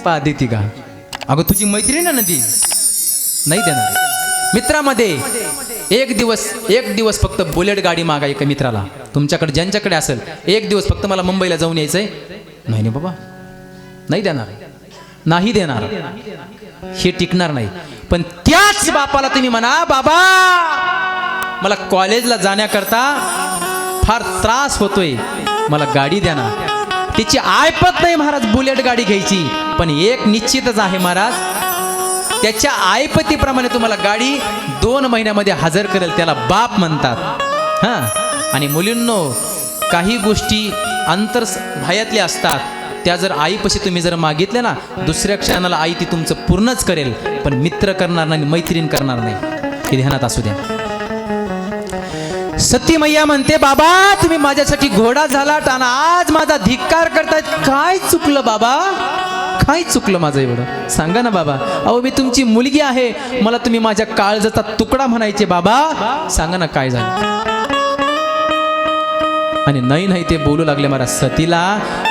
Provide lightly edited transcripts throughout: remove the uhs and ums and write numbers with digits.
पा देती का? अगं तुझी मैत्रीण आहे ना ती, नाही देणार. मित्रामध्ये एक दिवस फक्त बुलेट गाडी मागा एका मित्राला, तुमच्याकडे ज्यांच्याकडे असेल, एक दिवस फक्त मला मुंबईला जाऊन यायचंय. नाही नाही बाबा, नाही देणार, नाही देणार, हे टिकणार नाही. पण त्याच बापाला तुम्ही म्हणा, बाबा मला कॉलेजला जाण्याकरता फार त्रास होतोय, मला गाडी द्या ना. तिची ऐपत नाही महाराज बुलेट गाडी घ्यायची, पण एक निश्चितच आहे महाराज, त्याच्या ऐपतीप्रमाणे तुम्हाला गाडी 2 महिन्यामध्ये हजर करेल, त्याला बाप म्हणतात. हां, आणि मुलींनो, काही गोष्टी अंतर्भायातल्या असतात, त्या जर आईपाशी तुम्ही जर मागितल्या ना, दुसऱ्या क्षणाला आई ती तुमचं पूर्णच करेल, पण मित्र करणार नाही, मैत्रीण करणार नाही, हे ध्यानात असू द्या. सती मैया म्हणते, बाबा तुम्ही माझ्यासाठी घोडा झालात आणि आज माझा धिक्कार करतायत, काय चुकलं बाबा, काय चुकलं माझं एवढं, सांगा ना बाबा. अहो मी तुमची मुलगी आहे, मला तुम्ही माझ्या काळजाचा तुकडा म्हणायचे बाबा, सांगा ना काय झालं. आणि नाही ते बोलू लागले मला सतीला,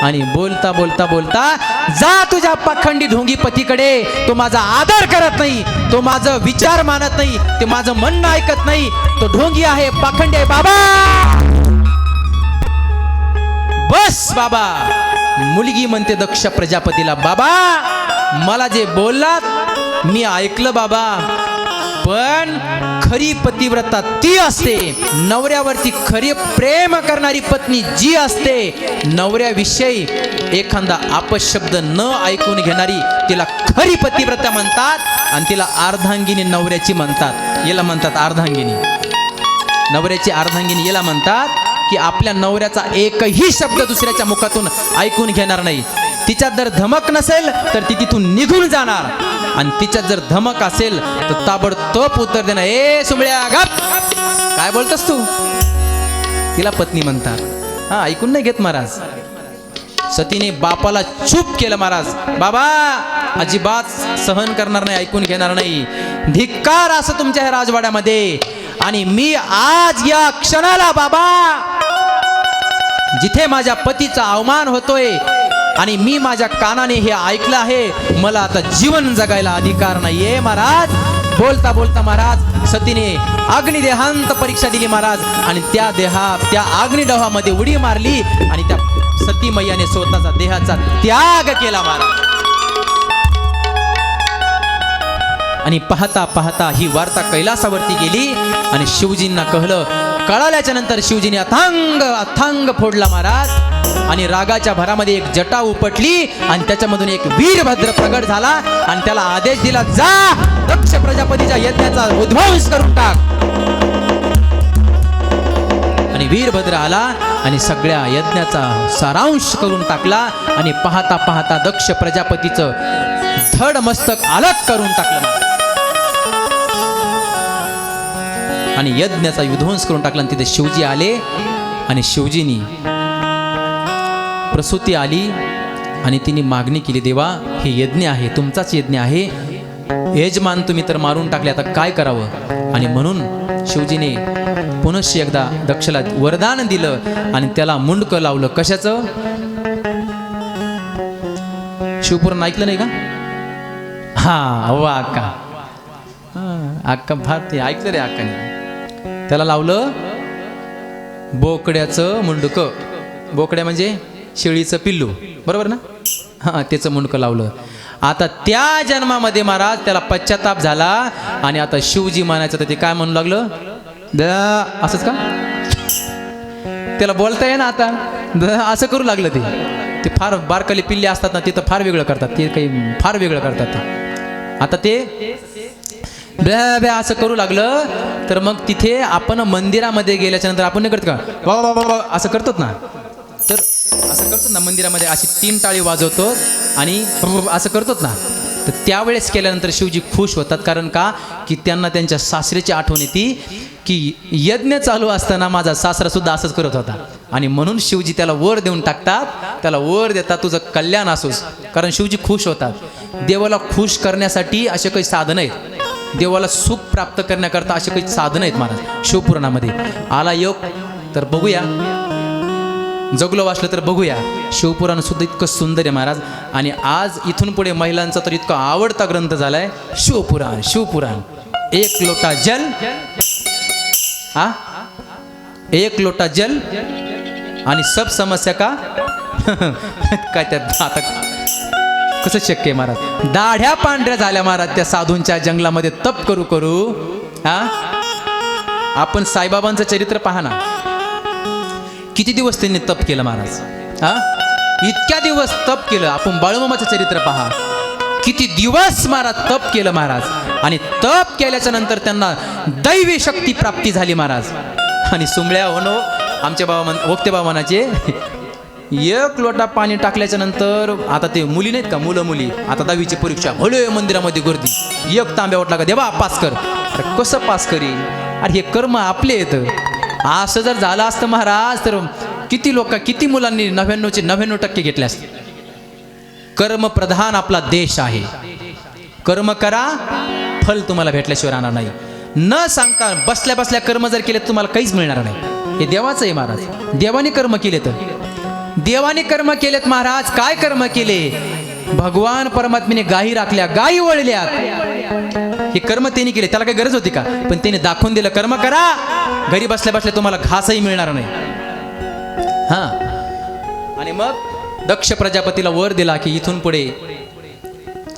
आणि बोलता बोलता बोलता, जा तुझ्या पाखंडी ढोंगी पतीकडे, तो माझा आदर करत नाही, तो माझं विचार मानत नाही, ते माझं म्हणणं ऐकत नाही, तो ढोंगी आहे, पाखंडी आहे बाबा. बस बाबा. मुलगी म्हणते दक्ष प्रजापतीला, बाबा मला जे बोललात मी ऐकलं बाबा, पण खरी पतिव्रता ती असते, नवऱ्यावरती खरी प्रेम करणारी पत्नी जी असते, नवऱ्याविषयी एखादा अपशब्द न ऐकून घेणारी, तिला खरी पतिव्रता म्हणतात. आणि तिला अर्धांगिनी नवऱ्याची म्हणतात. याला म्हणतात अर्धांगिनी, नवऱ्याची अर्धांगिनी याला म्हणतात, की आपल्या नवऱ्याचा एकही शब्द दुसऱ्याच्या मुखातून ऐकून घेणार नाही. तिच्यात जर धमक नसेल तर ती तिथून निघून जाणार, आणि तिच्यात जर धमक असेल तर ताबडतोब उत्तर देणार, ए सुमळ्या गप, काय बोलतोस तू, तिला पत्नी म्हणतात. हा, ऐकून नाही घेत महाराज. सतीने बापाला चूप केलं महाराज, बाबा अजिबात सहन करणार नाही, ऐकून घेणार नाही, धिक्कार असं तुमच्या ह्या राजवाड्यामध्ये. आणि मी आज या क्षणाला बाबा, जिथे माझ्या पतीचा अवमान होतोय आणि मी माझ्या कानाने हे ऐकलं आहे, मला आता जीवन जगायला अधिकार नाहीये महाराज. बोलता बोलता महाराज सतीने अग्निदेहांत परीक्षा दिली महाराज, आणि त्या अग्निडोहामध्ये उडी मारली, आणि त्या सती मैयाने स्वतःचा देहाचा त्याग केला महाराज. आणि पाहता पाहता ही वार्ता कैलासावरती गेली, आणि शिवजींना कळाल्याच्या नंतर शिवजीने अथांग फोडला महाराज, आणि रागाच्या भरामध्ये एक जटा उपटली, आणि त्याच्यामधून एक वीरभद्र प्रगट झाला, आणि त्याला आदेश दिला, जा दक्ष प्रजापतीच्या यज्ञाचा उद्ध्वंस करून टाक. आणि वीरभद्र आला आणि सगळ्या यज्ञाचा सारांश करून टाकला, आणि पाहता पाहता दक्ष प्रजापतीचं धड मस्तक अलग करून टाकलं, आणि यज्ञाचा विध्वंस करून टाकला. आणि तिथे शिवजी आले, आणि शिवजीनी प्रसूती आली, आणि तिने मागणी केली, देवा हे यज्ञ आहे, तुमचाच यज्ञ आहे, यजमान तुम्ही तर मारून टाकले, आता काय करावं. आणि म्हणून शिवजीने पुनश्च एकदा दक्षला वरदान दिलं, आणि त्याला मुंडकं लावलं. कशाचं? शिवपुराण ऐकलं नाही का? हा, अव्वा अक्का, अक्का भारती ऐकलं रे अक्काने. त्याला लावलं बोकड्याचं मुंडकं. बोकड्या म्हणजे शेळीचं पिल्लू, बरोबर ना? हां, त्याचं मुंडकं लावलं. आता त्या जन्मामध्ये महाराज त्याला पश्चाताप झाला, आणि आता शिवजी म्हणायचं तर ते काय म्हणू लागलं, असंच का, त्याला बोलता ये ना आता, असं करू लागलं. ते फार बारकाली पिल्ले असतात ना, तिथं फार वेगळं करतात, ते काही फार वेगळं करतात ते. आता ते ब्या असं करू लागलं, तर मग तिथे आपण मंदिरामध्ये गेल्याच्या नंतर आपण नाही करत का, असं करतात ना, तर असं करतो ना मंदिरामध्ये, अशी 3 टाळी वाजवतो आणि असं करतो ना, तर त्यावेळेस केल्यानंतर शिवजी खुश होतात. कारण का, की त्यांना त्यांच्या सासऱ्याची आठवण येते, की यज्ञ चालू असताना माझा सासरा सुद्धा असंच करत होता, आणि म्हणून शिवजी त्याला वर देऊन टाकतात. त्याला वर देतात, तुझं कल्याण असोस, कारण शिवजी खुश होतात. देवाला खुश करण्यासाठी असे काही साधन आहेत, देवाला सुख प्राप्त करण्याकरता असे काही साधन आहेत महाराज. शिवपुराणामध्ये आला योग तर बघूया. जगलो वाचलं तर बघूया. शिवपुराण सुद्धा इतकं सुंदर आहे महाराज. आणि आज इथून पुढे महिलांचा तर इतका आवडता ग्रंथ झालाय शिवपुराण. शिवपुराण एक लोटा जल, हा एक लोटा जल आणि सब समस्या का काय त्यात आता कसं शक्य आहे महाराज. दाढ्या पांढऱ्या झाल्या महाराज त्या साधूंच्या जंगलामध्ये तप करू करू. हा आपण साईबाबांचं चरित्र पहा ना, किती दिवस त्यांनी तप केलं महाराज. हा इतक्या दिवस तप केलं. आपण बाळूमामाचं चरित्र पहा, किती दिवस महाराज तप केलं महाराज. आणि तप केल्याच्या नंतर त्यांना दैवी शक्ती प्राप्ती झाली महाराज. आणि सुंबळ्या होनो आमच्या ओक्ते बाबा म्हणाचे, एक लोटा पाणी टाकल्याच्या नंतर आता ते मुली नाहीत का, मुलं मुली आता 10वीची परीक्षा, भले मंदिरामध्ये गर्दी, एक तांब्या ओटला का देवा पास कर. अरे कसं पास करील, अरे हे कर्म आपले येतं. असं जर झालं असतं महाराज तर किती किती मुलांनी 99चे 99% घेतले असते. कर्म प्रधान आपला देश आहे. कर्म करा, फल तुम्हाला भेटल्याशिवाय राहणार नाही. न सांगता बसल्या बसल्या कर्म जर केले तुम्हाला काहीच मिळणार नाही. हे देवाचं आहे महाराज. देवाने कर्म केले तर देवाने कर्म केलेत महाराज. काय कर्म केले, भगवान परमात्म्याने गायी राखल्या, गायी वळल्यात. हे कर्म त्यांनी केले, त्याला काही गरज होती का, पण त्याने दाखवून दिलं कर्म करा, घरी बसल्या बसल्या तुम्हाला घासही मिळणार नाही. हा आणि मग दक्ष प्रजापतीला वर दिला की इथून पुढे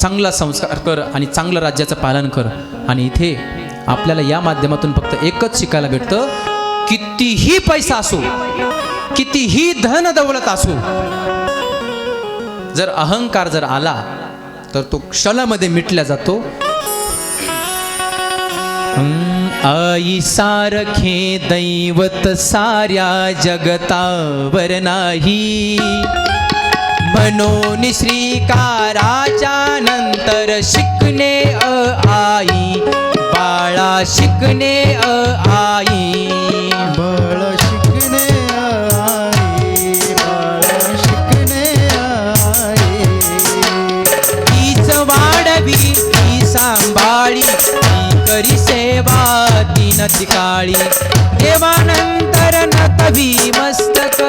चांगला संस्कार कर आणि चांगलं राज्याचं पालन कर. आणि इथे आपल्याला या माध्यमातून फक्त एकच शिकायला भेटतं, कितीही पैसा असो, कितीही धन दौलत असो, जर अहंकार जर आला तर तो क्षणामध्ये मिटला जातो. आई सारखे दैवत साऱ्या जगतावर नाही, म्हणून श्रीकाराच्या नंतर शिकणे आई, बाळा शिकणे आई, बाळा शिकणे आई, बाळा शिकणे आई. तीच वाढवी ती सांभाळी, ती करी सेवा तीन तिकाळी, देवानंतर नतवी मस्तक,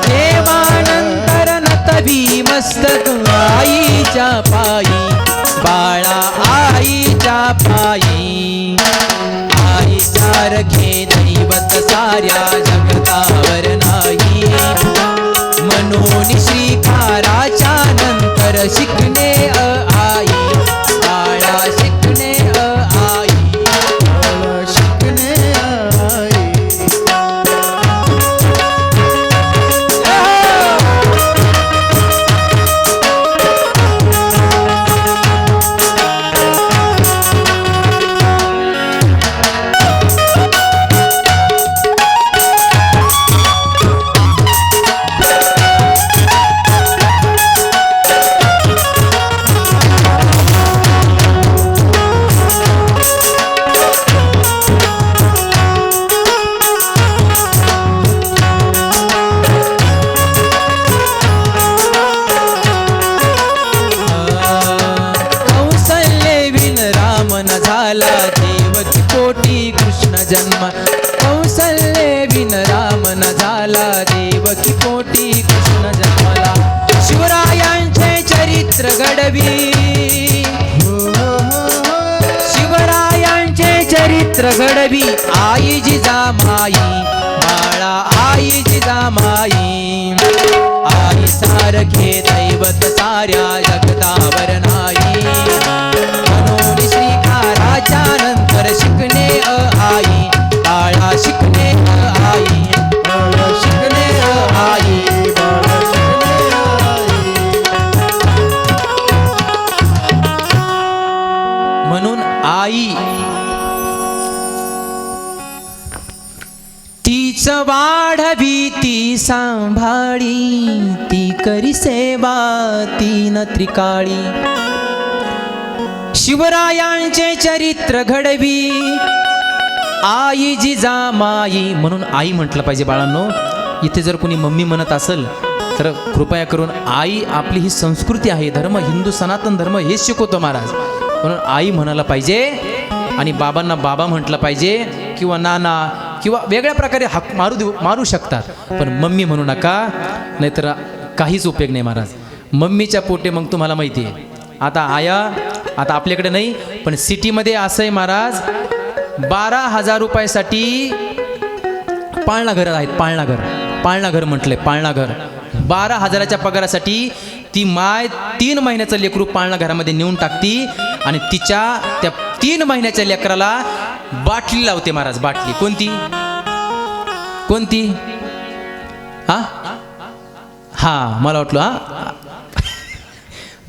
देवानंतर नतवी मस्तक, आईच्या पायी बाळा आईच्या पायी. आई सारखे दैवत साऱ्या जगतावर नाही, म्हणून श्रीकाराच्या नंतर शिकणे आई, बाळा शिकणे आई, बाळा शिकणे आई. जन्म, कौसल्ये विन राम न झाला, देवकी पोटी कृष्ण जन्मला. शिवरायांचे चरित्र घडवी, शिवरायांचे चरित्र घडवी, आई जिजामाई, बाळा आई जिजामाई. आई सारखे दैवत साऱ्या जगतावर नाही, म्हणून श्रीकाराच्या नंतर शिकणे आई, बाळा शिकणे आई, बाळा शिकणे आई, बाळा शिकणे आई. म्हणून आई तीच वाढवी ती सांभाळी, ती करी सेवा तीन त्रिकाळी. शिवरायांचे चरित्र घडवी, आई जिजामाई. म्हणून आई म्हटलं पाहिजे बाळांनो. इथे जर कोणी मम्मी म्हणत असेल तर कृपया करून आई आपली ही संस्कृती आहे, धर्म, हिंदू सनातन धर्म हेच शिकवतो महाराज. म्हणून आई म्हणायला पाहिजे आणि बाबांना बाबा म्हटलं पाहिजे किंवा नाना किंवा वेगळ्या प्रकारे हाक मारू शकतात, पण मम्मी म्हणू नका, नाहीतर काहीच उपयोग नाही महाराज. मम्मीच्या पोटे मग तुम्हाला माहिती आहे, आता आया आता आपल्याकडे नाही, पण सिटीमध्ये असं आहे महाराज, 12,000 रुपयासाठी पाळणा घर आहेत. पाळणा घर म्हटलंय, पाळणा घर. 12,000च्या पगारासाठी ती माय 3 महिन्याचं लेकरू पाळणा घरामध्ये नेऊन टाकती आणि तिच्या त्या 3 महिन्याच्या लेकराला बाटली लावते महाराज. बाटली कोणती हा मला वाटलं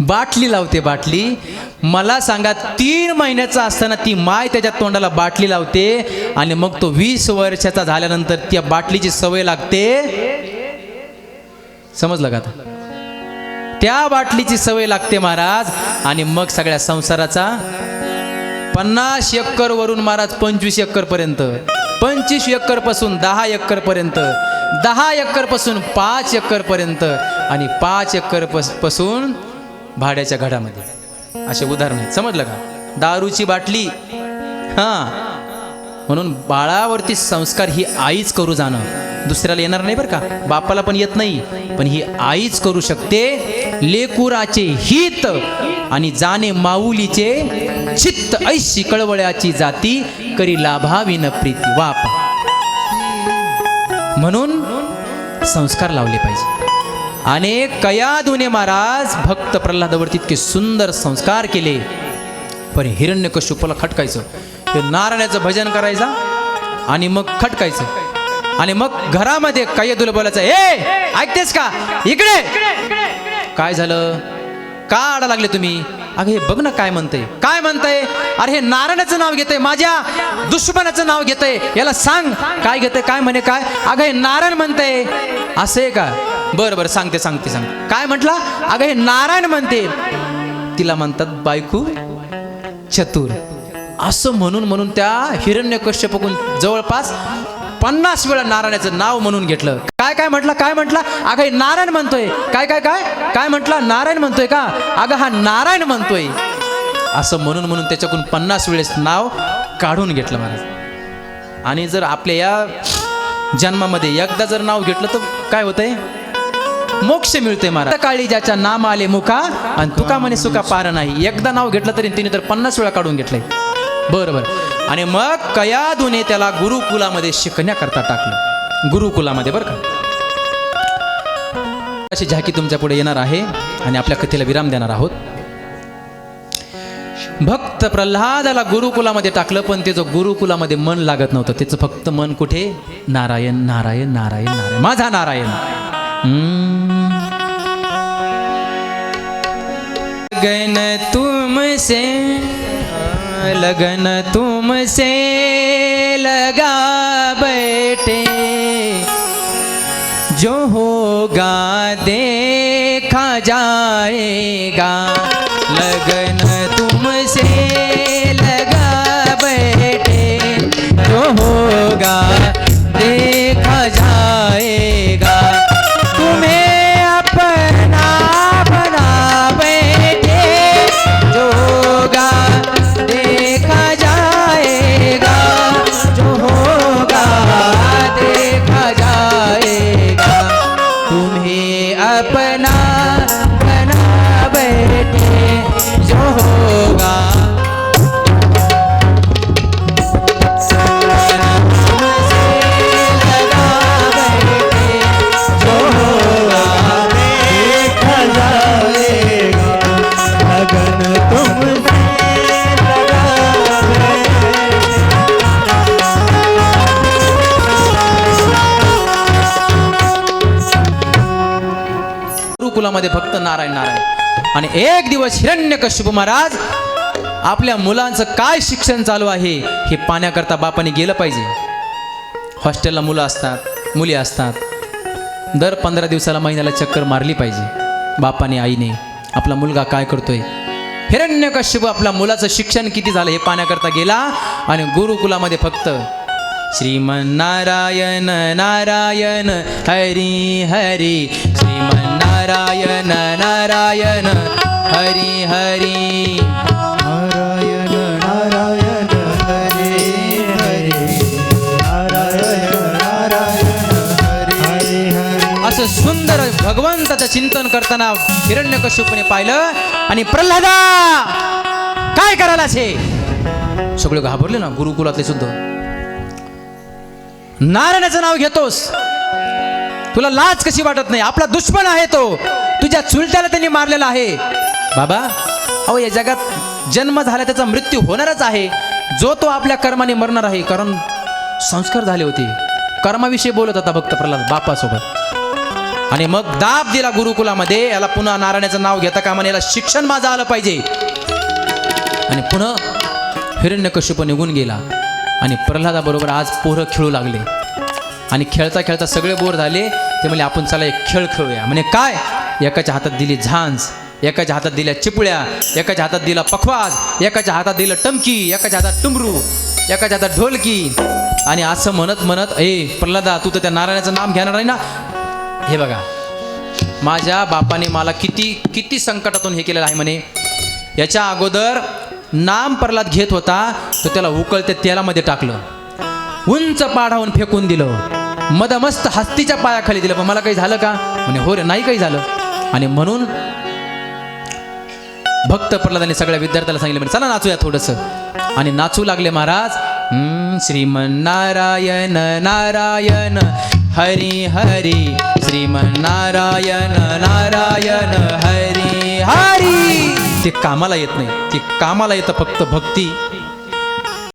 बाटली लावते. बाटली मला सांगा, 3 महिन्याचा असताना ती माय त्याच्या तोंडाला बाटली लावते आणि मग तो 20 वर्षाचा झाल्यानंतर त्या बाटलीची सवय लागते. समजलं का आता? त्या बाटलीची सवय लागते महाराज, आणि मग सगळ्या संसाराचा 50 एकर वरून महाराज 25 एकर पर्यंत, 25 एकर पासून 10 एकर पर्यंत, 10 एकर पासून 5 एकर पर्यंत, आणि 5 एकर पासून भाड्याच्या घडामध्ये. असे उदाहरण आहेत. समजलं का? दारूची बाटली. म्हणून बाळावरती संस्कार ही आईच करू जाणं, दुसऱ्याला येणार नाही बरं का, बापाला पण येत नाही, पण ही आईच करू शकते. लेकुराचे हित आणि जाणे माऊलीचे चित्त, ऐशी कळवळ्याची जाती करी लाभाविन प्रीती वाप. म्हणून संस्कार लावले पाहिजे. आणि कयाधुने महाराज भक्त प्रल्हादावरती इतके सुंदर संस्कार केले, पण हिरण्यकश्यपाला खटकायचं, ते नारायणाचं भजन करायचं आणि मग खटकायचं, आणि मग घरामध्ये कयाधूला बोलायचं, ए ऐकतेस का, इकडे. काय झालं, का आडा लागले तुम्ही? अगं हे बघ ना काय म्हणतंय. अरे हे नारायणाचं नाव घेतंय, माझ्या दुश्मनाचं नाव घेतंय, याला सांग काय घेतंय, काय म्हणे काय. अगं हे नारायण म्हणतंय. असं आहे का? बरं सांगते. काय म्हटलं? अगं हे नारायण म्हणते. तिला म्हणतात बायको चतुर. असं म्हणून त्या हिरण्यकश्यपाकडून जवळपास 50 वेळा नारायणाचं नाव म्हणून घेतलं. काय म्हटलं? अगं हे नारायण म्हणतोय. काय म्हटलं? नारायण म्हणतोय का? अगं हा नारायण म्हणतोय. असं म्हणून त्याच्याकडून 50 वेळेस नाव काढून घेतलं महाराज. आणि जर आपल्या या जन्मामध्ये एकदा जर नाव घेतलं तर काय होतंय? मोक्ष मिळतोय महाराज. काळी ज्याच्या नाम आले मुखा आणि तुका म्हणे सुका पार नाही. एकदा नाव घेतलं तरी तिने तर 50 वेळा काढून घेतलंय. बरोबर. आणि मग कयाधूने त्याला गुरुकुलामध्ये शिकण्याकरता टाकलं. गुरुकुलामध्ये बरं का. अशी झाकी तुमच्या पुढे येणार आहे आणि आपल्या कथेला विराम देणार आहोत. भक्त प्रल्हादाला गुरुकुलामध्ये टाकलं, पण त्याचं गुरुकुलामध्ये मन लागत नव्हतं. त्याचं फक्त मन कुठे? नारायण नारायण नारायण नारायण, माझा नारायण. लगन तुमसे लगा बैठे, जो होगा देखा जाएगा. लगन तुमसे लगा बैठे, जो होगा देखा जाएगा. तुम्हें अपना बना बैठे, जो होगा देखा जाएगा. जो होगा देखा जाएगा. तुम्हें अपना बना बैठे, जो होगा गुरुकुलामध्ये फक्त नारायण नारायण. आणि एक दिवस हिरण्यकश्यप महाराज आपल्या मुलांचं काय शिक्षण चालू आहे हे पाहण्याकरता बापाने गेलं पाहिजे. हॉस्टेलला मुलं असतात, मुली असतात. दर 15 दिवसाला, महिन्याला चक्कर मारली पाहिजे बापाने आईने. आपला मुलगा काय करतोय. हिरण्यकश्यप आपल्या मुलाचं शिक्षण किती झालं हे पाहण्याकरता गेला आणि गुरुकुलामध्ये फक्त श्रीमन्नारायण नारायण हरी हरी, श्रीमन्नारायण नारायण हरी हरी, नारायण नारायण हरे हरे, नारायण असं सुंदर भगवंताचं चिंतन करताना हिरण्यकश्यपूने पाहिलं आणि प्रल्हादा काय करायला छे सगळे घाबरले ना गुरुकुलातले सुद्धा. नारायणाचं नाव घेतोस, तुला लाज कशी वाटत नाही? आपला दुश्मन आहे तो, तुझ्या चुलत्याला त्यांनी मारलेला आहे. बाबा अहो या जगात जन्म झाला त्याचा मृत्यू होणारच आहे, जो तो आपल्या कर्माने मरणार आहे. कारण संस्कार झाले होते, कर्माविषयी बोलत होता भक्त प्रल्हाद बापासोबत. आणि मग दाब दिला गुरुकुलामध्ये, याला पुन्हा नारायणाचं नाव घेता कामा नये, याला शिक्षण माझं आलं पाहिजे. आणि पुन्हा हिरण्यकश्यप निघून गेला आणि प्रल्हादाबरोबर आज पोरं खेळू लागले. आणि खेळता खेळता सगळे बोर झाले. ते म्हणजे आपण चला एक खेळ खेळूया. म्हणे काय? एकाच्या हातात दिली झांज, एकाच्या हातात दिल्या चिपळ्या, एकाच्या हातात दिला पखवाज, एकाच्या हातात दिलं टमकी, एकाच्या हातात टुमरू, एकाच्या हातात ढोलकी. आणि असं म्हणत म्हणत प्रल्हादा तू तर त्या नारायणाचं नाम घेणार नाही ना? हे बघा माझ्या बापाने मला किती किती संकटातून हे केलेलं आहे म्हणे. याच्या अगोदर नाम प्रल्हाद घेत होता तो त्याला उकळत्या तेलामध्ये टाकलं, उंच पाढावून फेकून दिलं, मदमस्त हत्तीच्या पायाखाली दिलं. पण मला काही झालं का? म्हणे हो रे नाही काही झालं. आणि म्हणून भक्त प्रल्हादाने सगळ्या विद्यार्थ्याला सांगितलं म्हणे चला नाचूया थोडंसं. आणि नाचू लागले महाराज. श्रीमन्नारायण नारायण हरी हरी, श्रीमन्नारायण नारायण हरी हरी. ते कामाला येत नाही, ते कामाला येतं फक्त भक्ती.